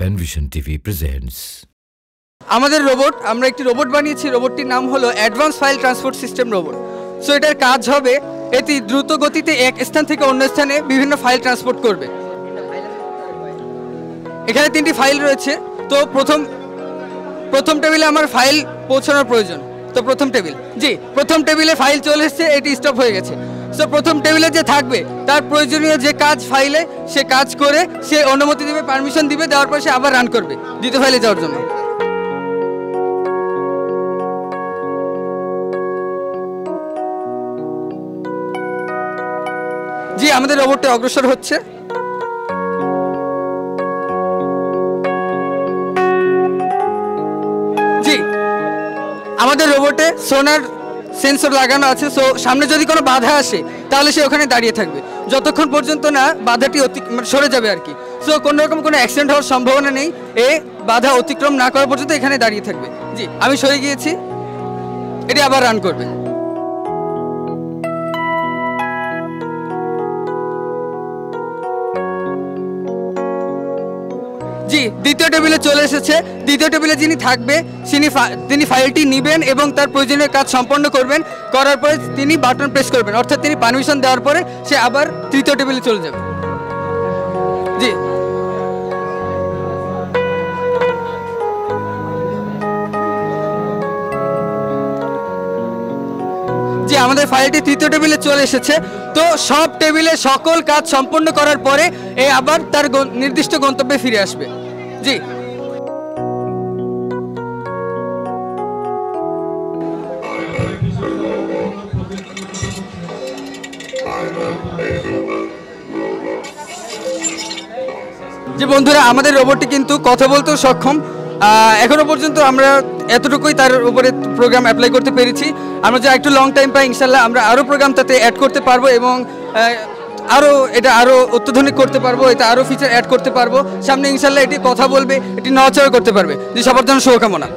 Penvision TV presents. আমাদের robot আমরা একটি রোবট বানিয়েছি রোবটটির নাম হলো advance file transport system robot. So এটার কাজ হবে এটি দ্রুত গতিতে এক স্থান থেকে অন্য স্থানে বিভিন্ন ফাইল ট্রান্সপোর্ট করবে। এখানে তিনটি ফাইল রয়েছে। তো প্রথম টেবিলে আমার ফাইল পৌঁছানোর প্রয়োজন। তো প্রথম টেবিলে ফাইল চলে এসেছে, এটি স্টপ হয়ে গেছে। সো প্রথম টেবিলে যে থাকবে তার প্রয়োজনীয় যে কাজ ফাইলে সে কাজ করে সে অনুমতি দেবে, পারমিশন দিবে, দেওয়ার পর সে আবার রান করবে দ্বিতীয় ফাইলে যাওয়ার জন্য। জি, আমাদের রোবটটি অগ্রসর হচ্ছে। জি, আমাদের রোবটে সোনার সেন্সর লাগানো আছে। সো সামনে যদি কোনো বাধা আসে তাহলে সে ওখানে দাঁড়িয়ে থাকবে যতক্ষণ পর্যন্ত না বাধাটি সরে যাবে আর কি। সো কোনো রকম কোনো অ্যাক্সিডেন্ট হওয়ার সম্ভাবনা নেই, এ বাধা অতিক্রম না করা পর্যন্ত এখানে দাঁড়িয়ে থাকবে। জি, আমি সরে গিয়েছি, এটি আবার রান করবে। জি, দ্বিতীয় টেবিলে চলে এসেছে। দ্বিতীয় টেবিলে যিনি থাকবে তিনি ফাইলটি নেবেন এবং তার প্রয়োজনীয় কাজ সম্পন্ন করবেন। করার পরে তিনি বাটন প্রেস করবেন, অর্থাৎ তিনি পারমিশন দেওয়ার পরে সে আবার তৃতীয় টেবিলে চলে যাবে। জি, জি, আমাদের ফাইলটি তৃতীয় টেবিলে চলে এসেছে। তো সব টেবিলে সকল কাজ সম্পন্ন করার পরে এ আবার তার নির্দিষ্ট গন্তব্যে ফিরে আসবে। জি, যে বন্ধুরা, আমাদের রোবটটি কিন্তু কথা বলতেও সক্ষম। এখনো পর্যন্ত আমরা এতটুকুই তার উপরে প্রোগ্রাম অ্যাপ্লাই করতে পেরেছি। আমরা যে একটু লং টাইম পাই, ইনশাল্লাহ আমরা আরও প্রোগ্রাম তাতে অ্যাড করতে পারবো এবং এটা আরও অত্যাধুনিক করতে পারবো, এটা আরও ফিচার অ্যাড করতে পারবো। সামনে ইনশাল্লাহ এটি কথা বলবে, এটি নড়াচড়া করতে পারবে। যে সবার জন্য শুভকামনা।